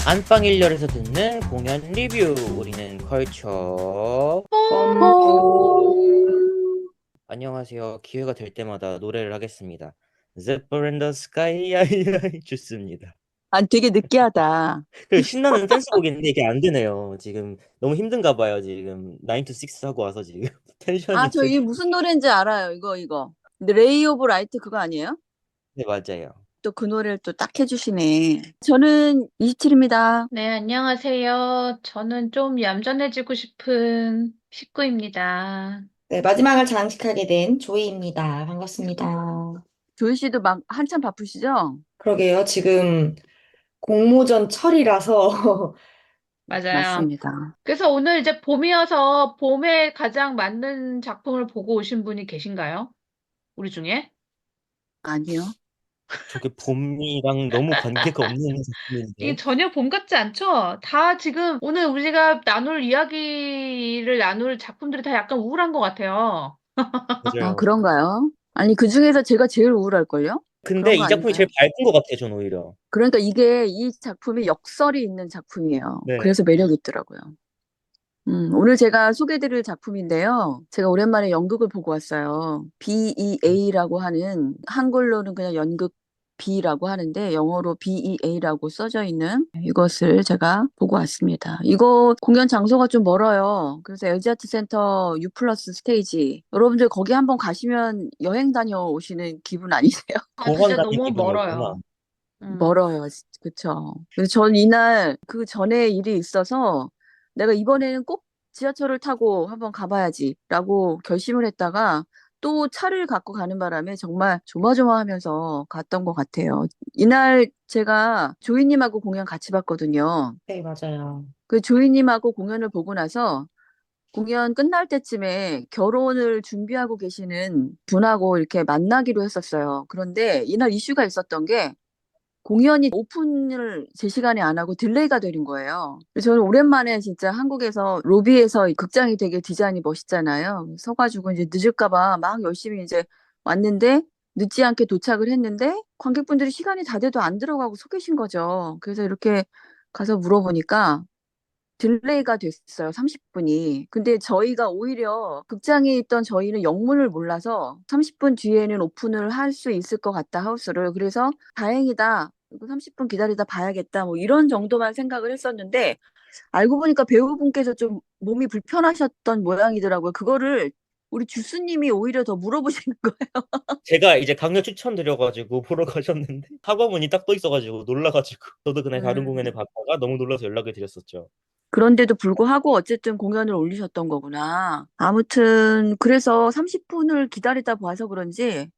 안방 1열에서 듣는 공연 리뷰. 우리는 컬처. 뽕. 안녕하세요. 기회가 될 때마다 노래를 하겠습니다. The Burn the Sky 아이아이 좋습니다. 아, 되게 느끼하다. 그 신나는 댄스곡인데 이게 안 되네요. 지금 너무 힘든가 봐요. 지금 9 to 6 하고 와서 지금 아, 텐션이 저 이게 되게. 무슨 노래인지 알아요. 이거. 근데 레이 오브 라이트 그거 아니에요? 네, 맞아요. 또 그 노래를 또 딱 해주시네. 저는 27입니다. 네, 안녕하세요. 저는 좀 얌전해지고 싶은 식구입니다. 네, 마지막을 장식하게 된 조이입니다. 반갑습니다. 조이 씨도 막 한참 바쁘시죠? 그러게요. 지금 공모전 철이라서 맞아요. 맞습니다. 그래서 오늘 이제 봄이어서 봄에 가장 맞는 작품을 보고 오신 분이 계신가요? 우리 중에? 아니요. 저게 봄이랑 너무 관계가 없는 이게 작품인데. 전혀 봄 같지 않죠? 다 지금 오늘 우리가 나눌 이야기를 나눌 작품들이 다 약간 우울한 것 같아요. 아, 맞아요. 그런가요? 아니, 그 중에서 제가 제일 우울할걸요? 근데 그런 거 이 작품이 제일 아닌가요? 밝은 것 같아요. 전 오히려. 그러니까 이 작품이 역설이 있는 작품이에요. 네. 그래서 매력이 있더라고요. 오늘 제가 소개해드릴 작품인데요. 제가 오랜만에 연극을 보고 왔어요. BEA라고 하는, 한글로는 그냥 연극 B라고 하는데, 영어로 BEA라고 써져 있는 이것을 제가 보고 왔습니다. 이거 공연 장소가 좀 멀어요. 그래서 LG아트 센터 U 플러스 스테이지. 여러분들 거기 한번 가시면 여행 다녀오시는 기분 아니세요? 아, 공원 진짜 가는 너무 기분이었구나. 멀어요. 음. 멀어요. 그쵸. 그래서 전 이날 그 전에 일이 있어서 내가 이번에는 꼭 지하철을 타고 한번 가봐야지라고 결심을 했다가 또 차를 갖고 가는 바람에 정말 조마조마하면서 갔던 것 같아요. 이날 제가 조이님하고 공연 같이 봤거든요. 네, 맞아요. 그 조이님하고 공연을 보고 나서 공연 끝날 때쯤에 결혼을 준비하고 계시는 분하고 이렇게 만나기로 했었어요. 그런데 이날 이슈가 있었던 게 공연이 오픈을 제 시간에 안 하고 딜레이가 되는 거예요. 그래서 저는 오랜만에 진짜 한국에서 로비에서 극장이 되게 디자인이 멋있잖아요. 서가지고 이제 늦을까 봐 막 열심히 이제 왔는데 늦지 않게 도착을 했는데 관객분들이 시간이 다 돼도 안 들어가고 서 계신 거죠. 그래서 이렇게 가서 물어보니까 딜레이가 됐어요. 30분이. 근데 저희가 오히려 극장에 있던 저희는 영문을 몰라서 30분 뒤에는 오픈을 할 수 있을 것 같다, 하우스를. 그래서 다행이다. 이거 30분 기다리다 봐야겠다. 뭐 이런 정도만 생각을 했었는데 알고 보니까 배우분께서 좀 몸이 불편하셨던 모양이더라고요. 그거를 우리 주스님이 오히려 더 물어보시는 거예요. 제가 이제 강력 추천드려가지고 보러 가셨는데 학원문이 딱 떠 있어가지고 놀라가지고 저도 그날 다른 공연을 음. 봤다가 너무 놀라서 연락을 드렸었죠. 그런데도 불구하고 어쨌든 공연을 올리셨던 거구나. 아무튼 그래서 30분을 기다리다 봐서 그런지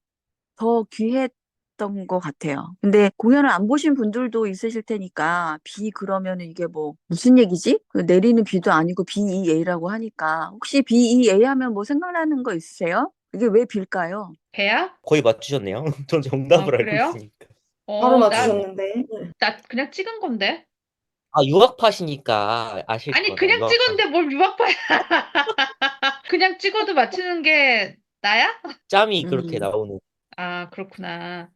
더 귀했던 것 같아요. 근데 공연을 안 보신 분들도 있으실 테니까 비 그러면 이게 뭐 무슨 얘기지? 그 내리는 비도 아니고 BEA라고 하니까 혹시 BEA 하면 뭐 생각나는 거 있으세요? 이게 왜 빌까요? 배야? 거의 맞추셨네요. 전 아, 정답을 알고 그래요? 있으니까. 바로 나, 네. 맞추셨는데. 네. 나 그냥 찍은 건데. 아, 유학파시니까 아실 아니, 거다. 그냥 유학파. 찍었는데 뭘 유학파야. 그냥 찍어도 맞추는 게 나야? 짬이 그렇게 음. 나오는. 아, 그렇구나.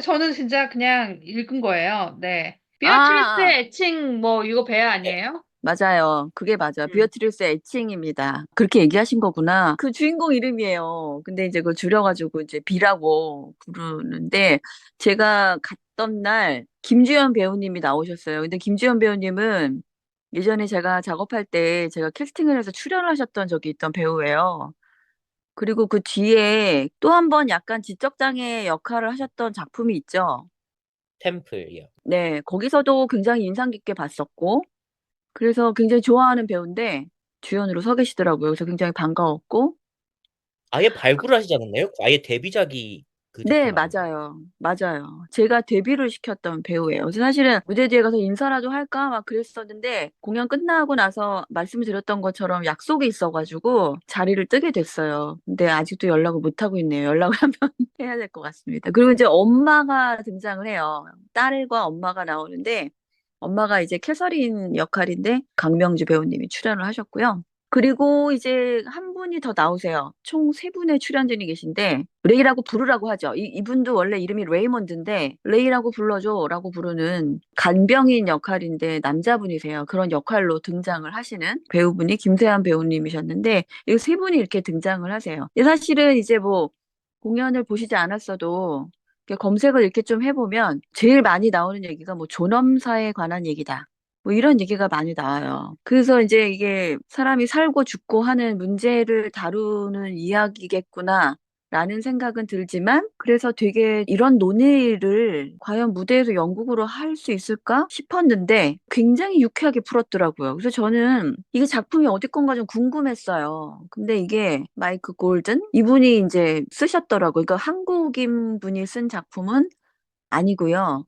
저는 진짜 그냥 읽은 거예요. 네. 아, 비아트리스의 애칭 뭐 이거 배야 아니에요? 맞아요. 그게 맞아. 음. 비어트리스 애칭입니다. 그렇게 얘기하신 거구나. 그 주인공 이름이에요. 근데 이제 그걸 줄여가지고 이제 비라고 부르는데 제가 갔던 날 김주현 배우님이 나오셨어요. 근데 김주현 배우님은 예전에 제가 작업할 때 제가 캐스팅을 해서 출연을 하셨던 적이 있던 배우예요. 그리고 그 뒤에 또 한 번 약간 지적장애 역할을 하셨던 작품이 있죠. 템플이요. 네, 거기서도 굉장히 인상 깊게 봤었고 그래서 굉장히 좋아하는 배우인데 주연으로 서 계시더라고요. 그래서 굉장히 반가웠고. 아예 발굴을 하시지 않았나요? 아예 데뷔작이 그 네, 작품 아닌가요? 맞아요. 맞아요. 제가 데뷔를 시켰던 배우예요. 그래서 사실은 무대 뒤에 가서 인사라도 할까 막 그랬었는데 공연 끝나고 나서 말씀을 드렸던 것처럼 약속이 있어가지고 자리를 뜨게 됐어요. 근데 아직도 연락을 못 하고 있네요. 연락을 하면 해야 될 것 같습니다. 그리고 이제 엄마가 등장을 해요. 딸과 엄마가 나오는데 엄마가 이제 캐서린 역할인데 강명주 배우님이 출연을 하셨고요. 그리고 이제 한 분이 더 나오세요. 총 세 분의 출연진이 계신데 레이라고 부르라고 하죠. 이분도 원래 이름이 레이먼드인데 레이라고 불러줘라고 부르는 간병인 역할인데 남자분이세요. 그런 역할로 등장을 하시는 배우분이 김세한 배우님이셨는데 이 세 분이 이렇게 등장을 하세요. 근데 사실은 이제 뭐 공연을 보시지 않았어도 이렇게 검색을 이렇게 좀 해보면 제일 많이 나오는 얘기가 뭐 존엄사에 관한 얘기다. 뭐 이런 얘기가 많이 나와요. 그래서 이제 이게 사람이 살고 죽고 하는 문제를 다루는 이야기겠구나. 라는 생각은 들지만, 그래서 되게 이런 논의를 과연 무대에서 연극으로 할 수 있을까 싶었는데, 굉장히 유쾌하게 풀었더라고요. 그래서 저는 이게 작품이 어디 건가 좀 궁금했어요. 근데 이게 마이크 골든? 이분이 이제 쓰셨더라고요. 그러니까 한국인 분이 쓴 작품은 아니고요.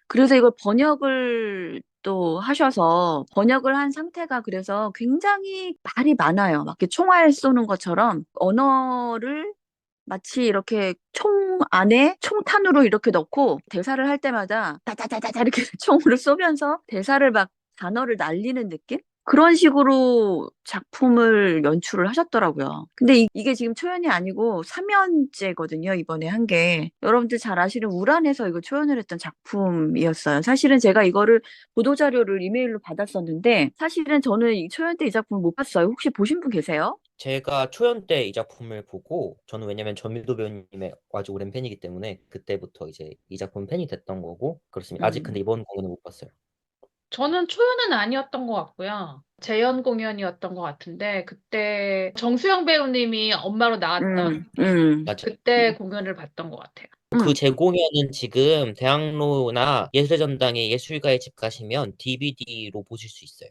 그래서 이걸 번역을 또 하셔서 번역을 한 상태가 그래서 굉장히 말이 많아요. 막 이렇게 총알 쏘는 것처럼 언어를 마치 이렇게 총 안에 총탄으로 이렇게 넣고 대사를 할 때마다 다다다다다 이렇게 총으로 쏘면서 대사를 막 단어를 날리는 느낌? 그런 식으로 작품을 연출을 하셨더라고요. 근데 이게 지금 초연이 아니고 3연째거든요, 이번에 한 게. 여러분들 잘 아시는 우란에서 이거 초연을 했던 작품이었어요. 사실은 제가 이거를 보도자료를 이메일로 받았었는데, 사실은 저는 이 초연 때 이 작품을 못 봤어요. 혹시 보신 분 계세요? 제가 초연 때 이 작품을 보고 저는 왜냐면 전미도 배우님의 아주 오랜 팬이기 때문에 그때부터 이제 이 작품 팬이 됐던 거고 그렇습니다. 아직 근데 음. 이번 공연은 못 봤어요. 저는 초연은 아니었던 것 같고요. 재연 공연이었던 것 같은데 그때 정수영 배우님이 엄마로 나왔던 맞아요. 그때 공연을 봤던 것 같아요. 그 음. 재공연은 지금 대학로나 예술전당에 예술가의 집 가시면 DVD로 보실 수 있어요.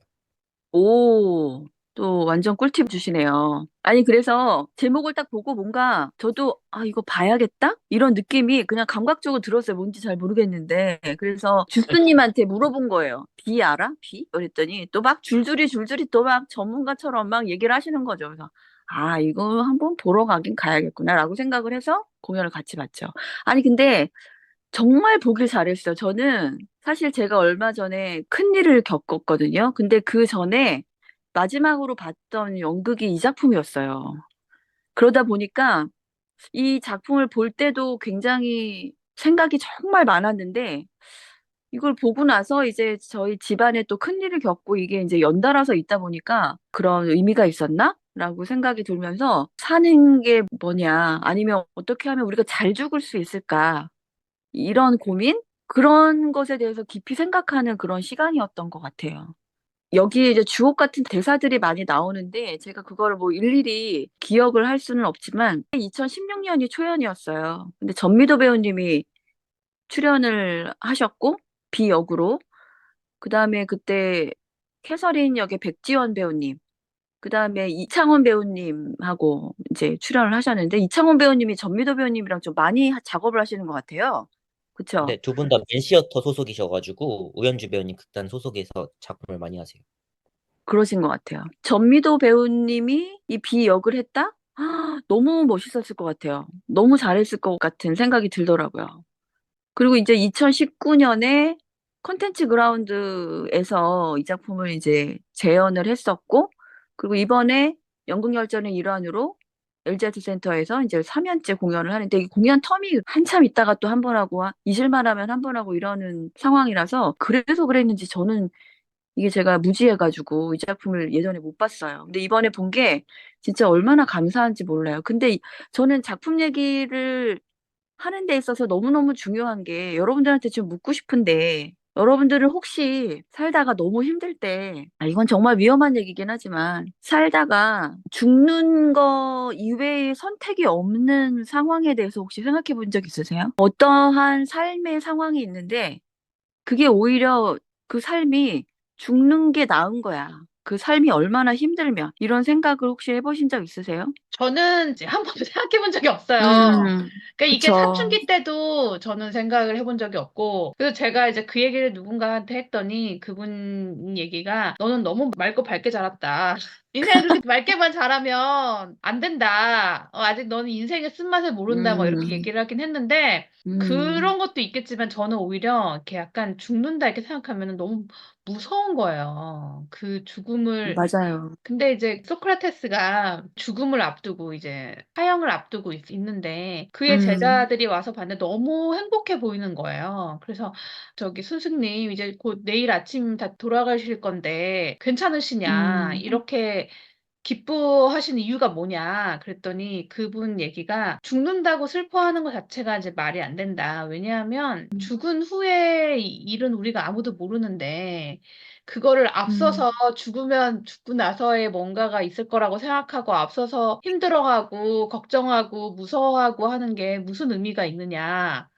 오, 또 완전 꿀팁 주시네요. 아니, 그래서 제목을 딱 보고 뭔가 저도, 아, 이거 봐야겠다? 이런 느낌이 그냥 감각적으로 들었어요. 뭔지 잘 모르겠는데. 그래서 주스님한테 물어본 거예요. 비 알아? 비? 그랬더니 또 막 줄줄이 또 막 전문가처럼 막 얘기를 하시는 거죠. 그래서, 아, 이거 한번 보러 가긴 가야겠구나라고 생각을 해서 공연을 같이 봤죠. 아니, 근데 정말 보길 잘했어요. 저는 사실 제가 얼마 전에 큰일을 겪었거든요. 근데 그 전에 마지막으로 봤던 연극이 이 작품이었어요. 그러다 보니까 이 작품을 볼 때도 굉장히 생각이 정말 많았는데 이걸 보고 나서 이제 저희 집안에 또 큰일을 겪고 이게 이제 연달아서 있다 보니까 그런 의미가 있었나? 라고 생각이 들면서 사는 게 뭐냐, 아니면 어떻게 하면 우리가 잘 죽을 수 있을까? 이런 고민? 그런 것에 대해서 깊이 생각하는 그런 시간이었던 것 같아요. 여기에 이제 주옥 같은 대사들이 많이 나오는데 제가 그거를 뭐 일일이 기억을 할 수는 없지만 2016년이 초연이었어요. 근데 전미도 배우님이 출연을 하셨고 비역으로 그다음에 그때 캐서린 역의 백지원 배우님 그다음에 이창원 배우님하고 이제 출연을 하셨는데 이창원 배우님이 전미도 배우님이랑 좀 많이 작업을 하시는 것 같아요. 그쵸? 근데 두 분 다 맨시어터 소속이셔가지고 우현주 배우님 극단 소속에서 작품을 많이 하세요. 그러신 것 같아요. 전미도 배우님이 이 비 역을 했다? 아, 너무 멋있었을 것 같아요. 너무 잘했을 것 같은 생각이 들더라고요. 그리고 이제 2019년에 컨텐츠 그라운드에서 이 작품을 이제 재연을 했었고, 그리고 이번에 연극열전의 일환으로 LG아트 센터에서 이제 3년째 공연을 하는데, 이 공연 텀이 한참 있다가 또 한 번 하고, 잊을만 하면 한 번 하고 이러는 상황이라서, 그래서 그랬는지 저는 이게 제가 무지해가지고 이 작품을 예전에 못 봤어요. 근데 이번에 본 게 진짜 얼마나 감사한지 몰라요. 근데 저는 작품 얘기를 하는 데 있어서 너무너무 중요한 게 여러분들한테 좀 묻고 싶은데 여러분들은 혹시 살다가 너무 힘들 때, 아, 이건 정말 위험한 얘기긴 하지만 살다가 죽는 거 이외의 선택이 없는 상황에 대해서 혹시 생각해 본 적 있으세요? 어떠한 삶의 상황이 있는데 그게 오히려 그 삶이 죽는 게 나은 거야. 그 삶이 얼마나 힘들면 이런 생각을 혹시 해보신 적 있으세요? 저는 이제 한 번도 생각해 본 적이 없어요. 음, 그러니까 이게 그쵸. 사춘기 때도 저는 생각을 해본 적이 없고, 그래서 제가 이제 그 얘기를 누군가한테 했더니 그분 얘기가 너는 너무 맑고 밝게 자랐다. 인생을 그렇게 맑게만 자라면 안 된다. 아직 너는 인생의 쓴맛을 모른다. 뭐 이렇게 음, 얘기를 하긴 했는데 음, 그런 것도 있겠지만 저는 오히려 이렇게 약간 죽는다 이렇게 생각하면 너무 무서운 거예요. 그 죽음을 맞아요. 근데 이제 소크라테스가 죽음을 앞두고 이제 사형을 앞두고 있는데 그의 음, 제자들이 와서 봤는데 너무 행복해 보이는 거예요. 그래서 저기 스승님 이제 곧 내일 아침 다 돌아가실 건데 괜찮으시냐? 음, 이렇게 기뻐하시는 이유가 뭐냐? 그랬더니 그분 얘기가 죽는다고 슬퍼하는 것 자체가 이제 말이 안 된다. 왜냐하면 죽은 후의 일은 우리가 아무도 모르는데 그거를 음, 앞서서 죽으면 죽고 나서의 뭔가가 있을 거라고 생각하고 앞서서 힘들어하고 걱정하고 무서워하고 하는 게 무슨 의미가 있느냐.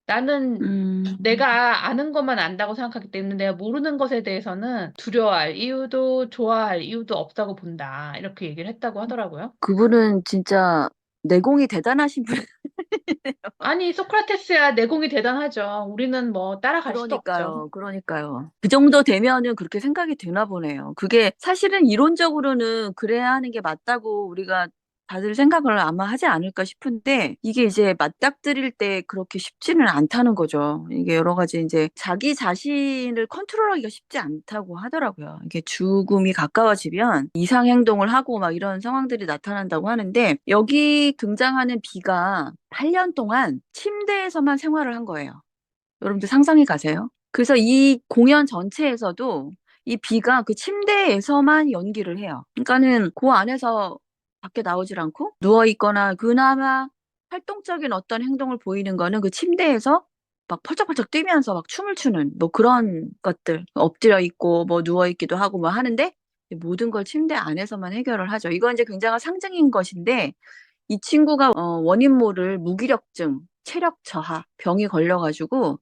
나는 음. 내가 아는 것만 안다고 생각하기 때문에 내가 모르는 것에 대해서는 두려워할 이유도 좋아할 이유도 없다고 본다. 이렇게 얘기를 했다고 하더라고요. 그분은 진짜 내공이 대단하신 분. 아니, 소크라테스야 내공이 대단하죠. 우리는 뭐 따라갈 수도 없죠. 그러니까요, 그러니까요. 그 정도 되면은 그렇게 생각이 드나 보네요. 그게 사실은 이론적으로는 그래야 하는 게 맞다고 우리가 다들 생각을 아마 하지 않을까 싶은데 이게 이제 맞닥뜨릴 때 그렇게 쉽지는 않다는 거죠. 이게 여러 가지 이제 자기 자신을 컨트롤하기가 쉽지 않다고 하더라고요. 이게 죽음이 가까워지면 이상 행동을 하고 막 이런 상황들이 나타난다고 하는데 여기 등장하는 비가 8년 동안 침대에서만 생활을 한 거예요. 여러분들 상상이 가세요? 그래서 이 공연 전체에서도 이 비가 그 침대에서만 연기를 해요. 그러니까는 그 안에서 밖에 나오질 않고 누워 있거나 그나마 활동적인 어떤 행동을 보이는 거는 그 침대에서 막 펄쩍펄쩍 뛰면서 막 춤을 추는 뭐 그런 것들 엎드려 있고 뭐 누워 있기도 하고 뭐 하는데 모든 걸 침대 안에서만 해결을 하죠. 이건 이제 굉장한 상징인 것인데 이 친구가 원인 모를 무기력증, 체력 저하 병이 걸려가지고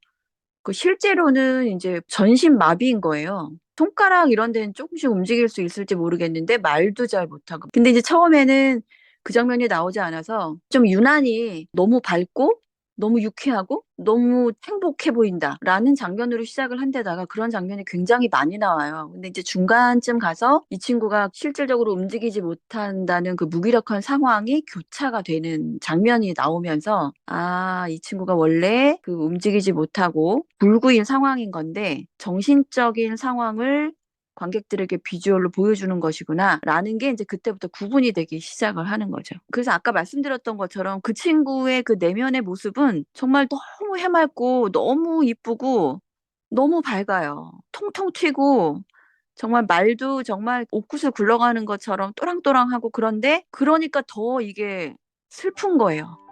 그 실제로는 이제 전신 마비인 거예요. 손가락 이런 데는 조금씩 움직일 수 있을지 모르겠는데 말도 잘 못하고. 근데 이제 처음에는 그 장면이 나오지 않아서 좀 유난히 너무 밝고 너무 유쾌하고 너무 행복해 보인다라는 장면으로 시작을 한 데다가 그런 장면이 굉장히 많이 나와요. 근데 이제 중간쯤 가서 이 친구가 실질적으로 움직이지 못한다는 그 무기력한 상황이 교차가 되는 장면이 나오면서 아, 이 친구가 원래 그 움직이지 못하고 불구인 상황인 건데 정신적인 상황을 관객들에게 비주얼로 보여주는 것이구나 라는 게 이제 그때부터 구분이 되기 시작을 하는 거죠. 그래서 아까 말씀드렸던 것처럼 그 친구의 그 내면의 모습은 정말 너무 해맑고 너무 이쁘고 너무 밝아요. 통통 튀고 정말 말도 정말 옥구슬 굴러가는 것처럼 또랑또랑하고 그런데 그러니까 더 이게 슬픈 거예요.